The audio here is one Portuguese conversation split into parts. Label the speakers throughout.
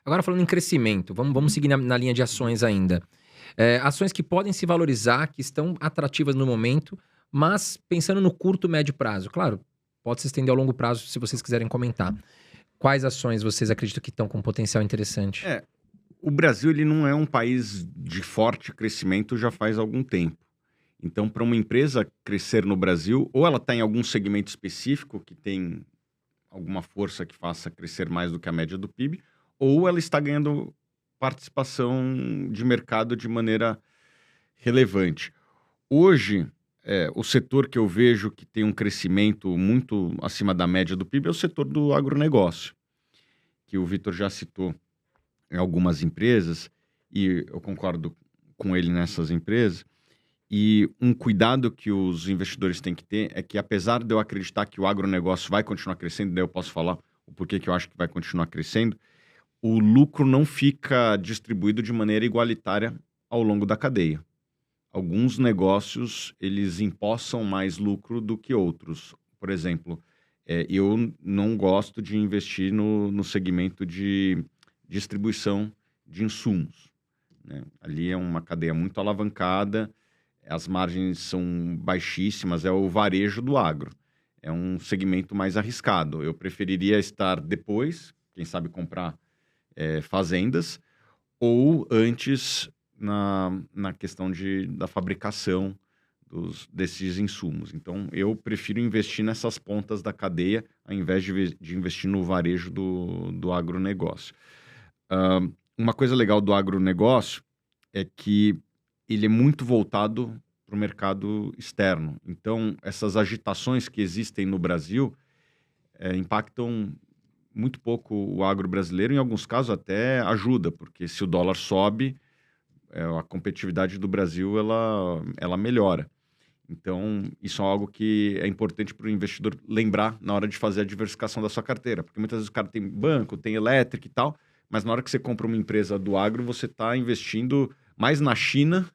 Speaker 1: Agora falando em crescimento, vamos seguir na linha de ações ainda. Ações que podem se valorizar, que estão atrativas no momento, mas pensando no curto, médio prazo. Claro, pode se estender ao longo prazo se vocês quiserem comentar. Quais ações vocês acreditam que estão com potencial interessante?
Speaker 2: O Brasil ele não é um país de forte crescimento já faz algum tempo. Então, para uma empresa crescer no Brasil, ou ela está em algum segmento específico que tem alguma força que faça crescer mais do que a média do PIB, ou ela está ganhando participação de mercado de maneira relevante. Hoje, o setor que eu vejo que tem um crescimento muito acima da média do PIB é o setor do agronegócio, que o Vitor já citou em algumas empresas, e eu concordo com ele nessas empresas. E um cuidado que os investidores têm que ter é que, apesar de eu acreditar que o agronegócio vai continuar crescendo, daí eu posso falar o porquê que eu acho que vai continuar crescendo, o lucro não fica distribuído de maneira igualitária ao longo da cadeia. Alguns negócios, eles empossam mais lucro do que outros. Por exemplo, eu não gosto de investir no segmento de distribuição de insumos, né? Ali é uma cadeia muito alavancada, as margens são baixíssimas, é o varejo do agro. É um segmento mais arriscado. Eu preferiria estar depois, quem sabe comprar fazendas, ou antes na questão da fabricação desses insumos. Então, eu prefiro investir nessas pontas da cadeia, ao invés de investir no varejo do agronegócio. Uma coisa legal do agronegócio é que ele é muito voltado para o mercado externo. Então, essas agitações que existem no Brasil impactam muito pouco o agro brasileiro, em alguns casos até ajuda, porque se o dólar sobe, a competitividade do Brasil ela melhora. Então, isso é algo que é importante para o investidor lembrar na hora de fazer a diversificação da sua carteira, porque muitas vezes o cara tem banco, tem elétrica e tal, mas na hora que você compra uma empresa do agro, você está investindo mais na China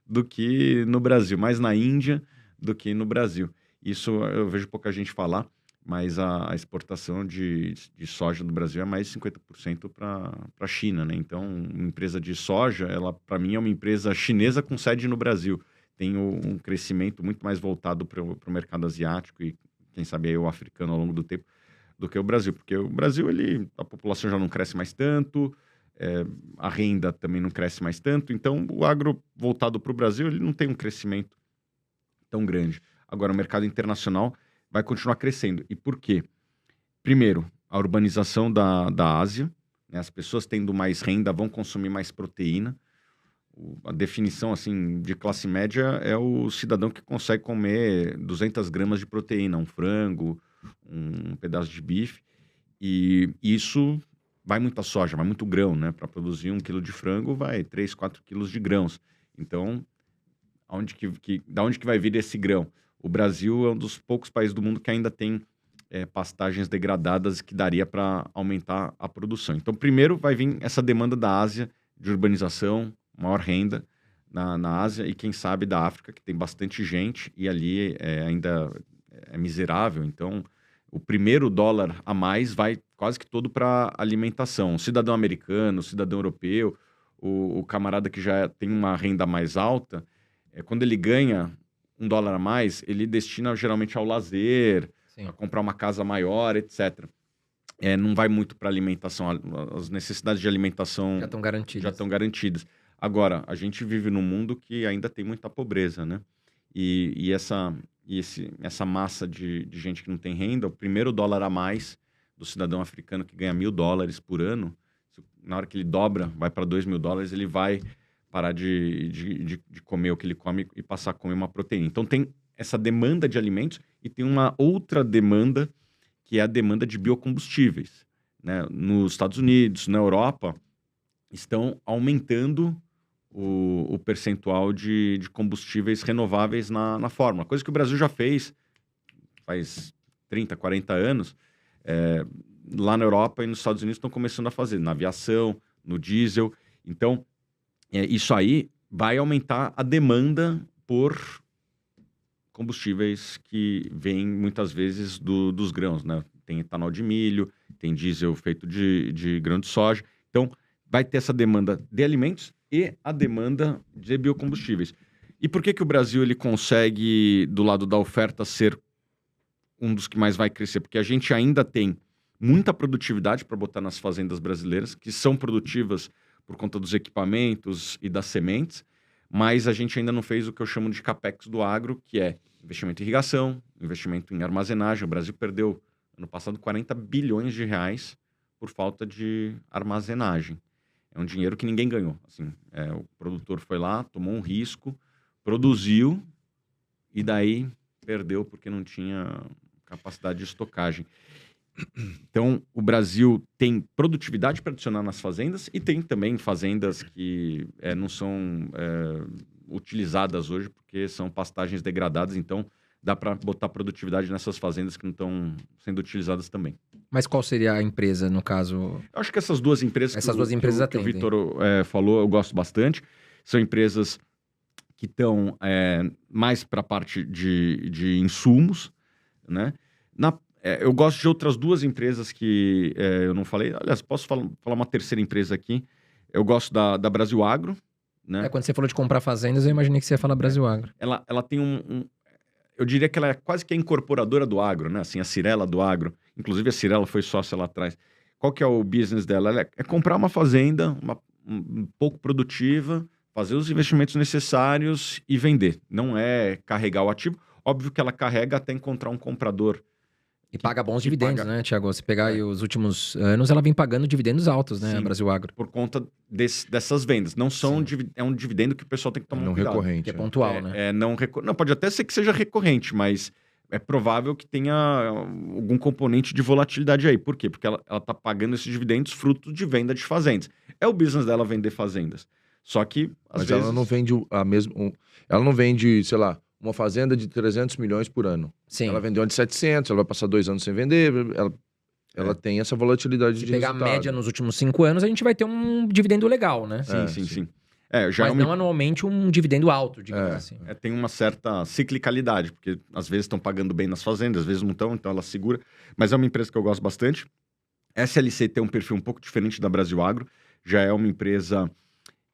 Speaker 2: do que no Brasil, mais na Índia do que no Brasil. Isso eu vejo pouca gente falar, mas a exportação de soja do Brasil é mais de 50% para a China, né? Então, uma empresa de soja, ela para mim é uma empresa chinesa com sede no Brasil. Tem um crescimento muito mais voltado para o mercado asiático e, quem sabe, aí o africano ao longo do tempo, do que o Brasil. Porque o Brasil, a população já não cresce mais tanto, a renda também não cresce mais tanto. Então, o agro voltado para o Brasil, ele não tem um crescimento tão grande. Agora, o mercado internacional vai continuar crescendo. E por quê? Primeiro, a urbanização da Ásia, né? As pessoas tendo mais renda vão consumir mais proteína. A definição assim de classe média é o cidadão que consegue comer 200 gramas de proteína, um frango, um pedaço de bife. E isso vai muita soja, vai muito grão, né? Para produzir 1 quilo de frango, vai 3, 4 quilos de grãos. Então, da onde que vai vir esse grão? O Brasil é um dos poucos países do mundo que ainda tem pastagens degradadas que daria para aumentar a produção. Então, primeiro vai vir essa demanda da Ásia de urbanização, maior renda na Ásia e, quem sabe, da África, que tem bastante gente e ali ainda é miserável. Então, o primeiro dólar a mais vai quase que todo para alimentação. O cidadão americano, o cidadão europeu, o camarada que já tem uma renda mais alta, quando ele ganha $1 a mais, ele destina geralmente ao lazer,
Speaker 1: Sim.
Speaker 2: a comprar uma casa maior, etc. Não vai muito para alimentação. As necessidades de alimentação
Speaker 1: Já estão garantidas.
Speaker 2: já estão garantidas. Agora, a gente vive num mundo que ainda tem muita pobreza, né? E essa massa de gente que não tem renda, o primeiro dólar a mais do cidadão africano que ganha $1.000 por ano, na hora que ele dobra, vai para $2.000, ele vai parar de comer o que ele come e passar a comer uma proteína. Então tem essa demanda de alimentos e tem uma outra demanda, que é a demanda de biocombustíveis, né? Nos Estados Unidos, na Europa, estão aumentando o percentual de combustíveis renováveis na fórmula. Coisa que o Brasil já fez faz 30, 40 anos. Lá na Europa e nos Estados Unidos estão começando a fazer, na aviação, no diesel. Então, isso aí vai aumentar a demanda por combustíveis que vêm muitas vezes dos grãos, né? Tem etanol de milho, tem diesel feito de grão de soja. Então, vai ter essa demanda de alimentos e a demanda de biocombustíveis. E por que que o Brasil ele consegue, do lado da oferta, ser um dos que mais vai crescer? Porque a gente ainda tem muita produtividade para botar nas fazendas brasileiras, que são produtivas por conta dos equipamentos e das sementes, mas a gente ainda não fez o que eu chamo de capex do agro, que é investimento em irrigação, investimento em armazenagem. O Brasil perdeu, ano passado, 40 bilhões de reais por falta de armazenagem. É um dinheiro que ninguém ganhou. Assim, o produtor foi lá, tomou um risco, produziu e daí perdeu porque não tinha capacidade de estocagem. Então, o Brasil tem produtividade para adicionar nas fazendas e tem também fazendas que não são utilizadas hoje porque são pastagens degradadas. Então, dá para botar produtividade nessas fazendas que não estão sendo utilizadas também.
Speaker 1: Mas qual seria a empresa, no caso?
Speaker 2: Eu acho que essas duas empresas que o Vitor falou, eu gosto bastante. São empresas que estão mais para a parte de insumos, né? Eu gosto de outras duas empresas que eu não falei. Aliás, posso falar uma terceira empresa aqui. Eu gosto da Brasil Agro, né?
Speaker 1: Quando você falou de comprar fazendas, eu imaginei que você ia falar Brasil Agro.
Speaker 2: Ela tem eu diria que ela é quase que a incorporadora do agro, né? Assim, a Cyrela do agro. Inclusive, a Cyrela foi sócia lá atrás. Qual que é o business dela? Ela é comprar uma fazenda um pouco produtiva, fazer os investimentos necessários e vender. Não é carregar o ativo. Óbvio que ela carrega até encontrar um comprador.
Speaker 1: E paga bons dividendos, né, Thiago? Se pegar aí os últimos anos, ela vem pagando dividendos altos, né,
Speaker 2: Sim,
Speaker 1: a Brasil Agro.
Speaker 2: Por conta dessas vendas. Não são é um dividendo que o pessoal tem que tomar cuidado.
Speaker 3: Recorrente.
Speaker 1: Que é pontual, né?
Speaker 2: Não, pode até ser que seja recorrente, mas é provável que tenha algum componente de volatilidade aí. Por quê? Porque ela está pagando esses dividendos fruto de venda de fazendas. É o business dela vender fazendas. Só que, às vezes...
Speaker 3: ela não vende ela não vende, sei lá, uma fazenda de 300 milhões por ano.
Speaker 1: Sim.
Speaker 3: Ela vendeu uma de 700, ela vai passar 2 anos sem vender, ela tem essa volatilidade de
Speaker 1: pegar
Speaker 3: resultado.
Speaker 1: a média nos últimos 5 anos, a gente vai ter um dividendo legal, né?
Speaker 2: Sim.
Speaker 1: Mas não anualmente um dividendo alto, digamos assim.
Speaker 2: Tem uma certa ciclicalidade, porque às vezes estão pagando bem nas fazendas, às vezes não estão, então ela segura. Mas é uma empresa que eu gosto bastante. SLC tem um perfil um pouco diferente da Brasil Agro. Já é uma empresa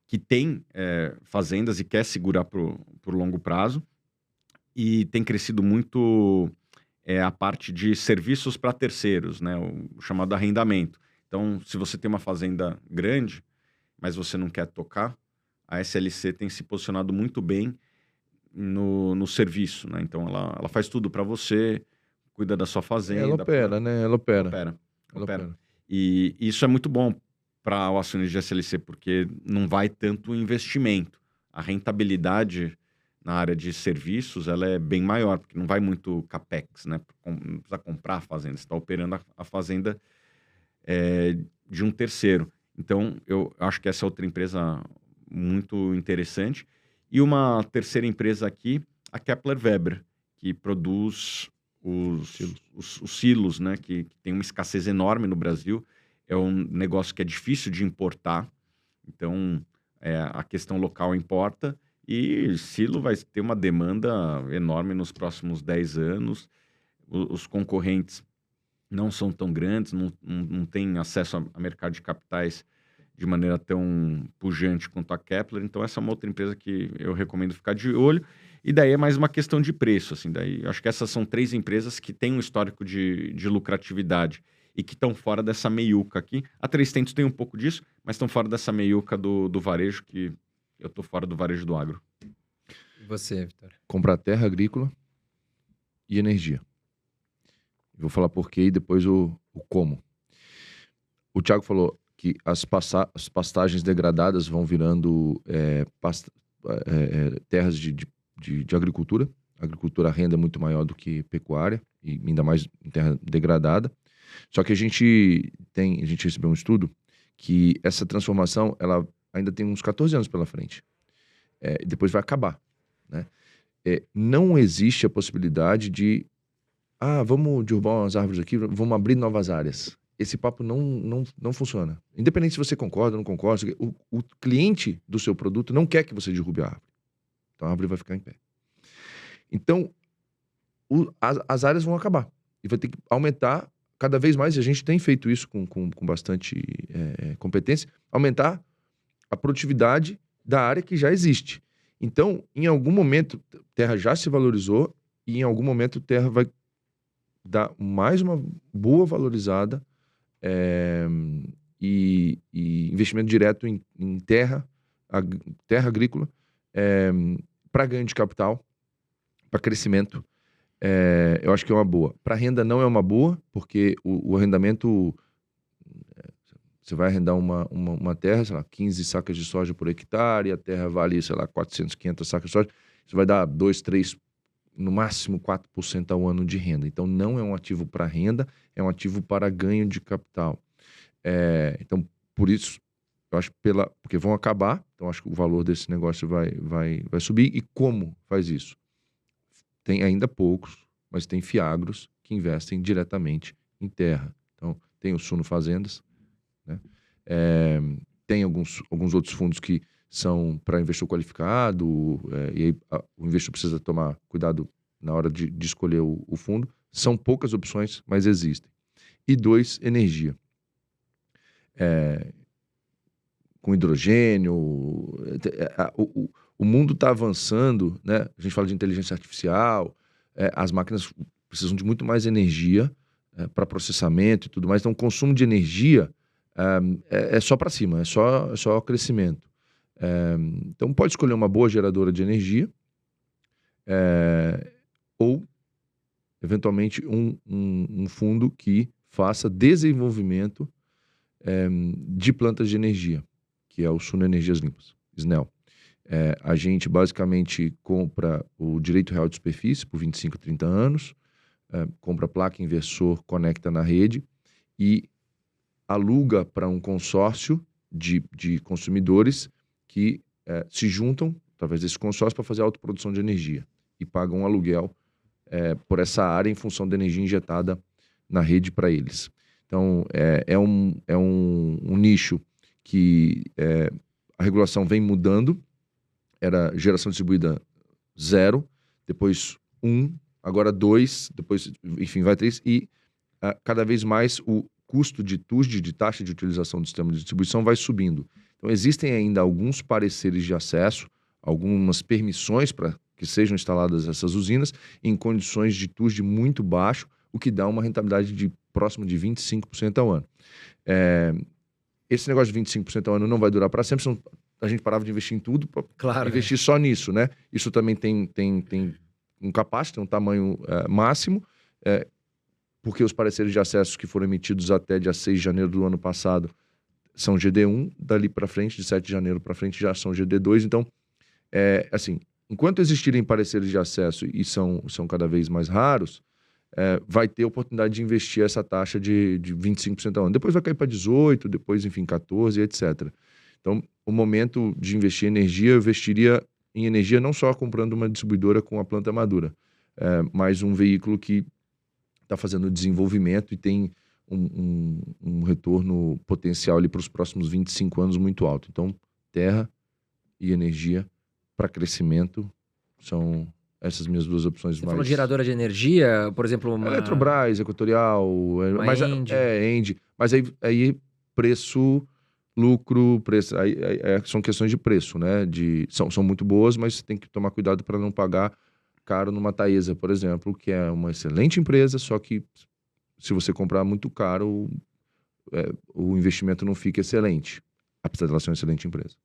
Speaker 2: que tem fazendas e quer segurar por longo prazo. E tem crescido muito a parte de serviços para terceiros, né? O chamado arrendamento. Então, se você tem uma fazenda grande, mas você não quer tocar, a SLC tem se posicionado muito bem no serviço, né? Então, ela faz tudo para você, cuida da sua fazenda.
Speaker 3: Ela opera, né? Ela opera.
Speaker 2: E isso é muito bom para o acionista de SLC, porque não vai tanto investimento. A rentabilidade na área de serviços, ela é bem maior, porque não vai muito capex, né? Não precisa comprar a fazenda, você está operando a fazenda de um terceiro. Então, eu acho que essa é outra empresa muito interessante. E uma terceira empresa aqui, a Kepler Weber, que produz os silos, né? Que tem uma escassez enorme no Brasil. É um negócio que é difícil de importar. Então, a questão local importa. E silo vai ter uma demanda enorme nos próximos 10 anos. Os concorrentes não são tão grandes, não têm acesso a mercado de capitais de maneira tão pujante quanto a Kepler. Então, essa é uma outra empresa que eu recomendo ficar de olho. E daí é mais uma questão de preço. Assim, daí, acho que essas são 3 empresas que têm um histórico de lucratividade e que estão fora dessa meiuca aqui. A 3tentos tem um pouco disso, mas estão fora dessa meiuca do varejo, que eu tô fora do varejo do agro.
Speaker 1: E você, Vitor?
Speaker 3: Comprar terra agrícola e energia. Vou falar por quê e depois o como. O Thiago falou que as pastagens degradadas vão virando terras de agricultura. A agricultura renda muito maior do que pecuária, e ainda mais em terra degradada. Só que a gente recebeu um estudo que essa transformação ela ainda tem uns 14 anos pela frente. E depois vai acabar, né? Não existe a possibilidade de vamos derrubar umas árvores aqui, vamos abrir novas áreas. Esse papo não funciona. Independente se você concorda ou não concorda, o cliente do seu produto não quer que você derrube a árvore. Então a árvore vai ficar em pé. Então, as áreas vão acabar. E vai ter que aumentar cada vez mais, e a gente tem feito isso com bastante competência, aumentar a produtividade da área que já existe. Então, em algum momento, terra já se valorizou e em algum momento terra vai dar mais uma boa valorizada e investimento direto em terra agrícola para ganho de capital, para crescimento. Eu acho que é uma boa. Para renda não é uma boa, porque o arrendamento... Você vai arrendar uma terra, sei lá, 15 sacas de soja por hectare, e a terra vale, sei lá, 400, 500 sacas de soja. Isso vai dar 2, 3, no máximo 4% ao ano de renda. Então, não é um ativo para renda, é um ativo para ganho de capital. Então, por isso, eu acho porque vão acabar, então acho que o valor desse negócio vai subir. E como faz isso? Tem ainda poucos, mas tem fiagros que investem diretamente em terra. Então, tem o Suno Fazendas, né? Tem alguns outros fundos que são para investidor qualificado, e aí o investidor precisa tomar cuidado na hora de escolher o fundo. São poucas opções, mas existem. E 2, energia. Com hidrogênio, o mundo está avançando, né? A gente fala de inteligência artificial, as máquinas precisam de muito mais energia para processamento e tudo mais. Então, o consumo de energia é só para cima, é só crescimento. Então, pode escolher uma boa geradora de energia ou, eventualmente, um fundo que faça desenvolvimento de plantas de energia, que é o Suno Energias Limpas, SNEL. A gente basicamente compra o direito real de superfície por 25, 30 anos, compra placa inversor, conecta na rede e aluga para um consórcio de consumidores que se juntam através desse consórcio para fazer a autoprodução de energia e pagam um aluguel por essa área em função da energia injetada na rede para eles. Então, é um nicho que a regulação vem mudando. Era geração distribuída 0, depois 1, agora 2, depois, enfim, vai 3. E cada vez mais o custo de TUSD, de taxa de utilização do sistema de distribuição, vai subindo. Então, existem ainda alguns pareceres de acesso, algumas permissões para que sejam instaladas essas usinas em condições de TUSD muito baixo, o que dá uma rentabilidade de próximo de 25% ao ano. Esse negócio de 25% ao ano não vai durar para sempre, senão a gente parava de investir em tudo para investir só nisso, né? Isso também tem um capacete, tem um tamanho máximo, porque os pareceres de acesso que foram emitidos até dia 6 de janeiro do ano passado são GD1, dali para frente, de 7 de janeiro para frente, já são GD2. Então, assim, enquanto existirem pareceres de acesso e são cada vez mais raros, vai ter oportunidade de investir essa taxa de 25% ao ano. Depois vai cair para 18%, depois, enfim, 14%, etc. Então, o momento de investir em energia, eu investiria em energia não só comprando uma distribuidora com a planta madura, mas um veículo que está fazendo desenvolvimento e tem um retorno potencial ali para os próximos 25 anos muito alto. Então, terra e energia para crescimento são essas minhas duas opções
Speaker 1: Você
Speaker 3: mais...
Speaker 1: falou de geradora de energia, por exemplo, uma...
Speaker 3: Eletrobras, Equatorial,
Speaker 1: Engie.
Speaker 3: Engie. Mas aí preço, lucro, preço, aí são questões de preço, né? São muito boas, mas você tem que tomar cuidado para não pagar caro numa Taesa, por exemplo, que é uma excelente empresa, só que se você comprar muito caro, o investimento não fica excelente, apesar de ela ser uma excelente empresa.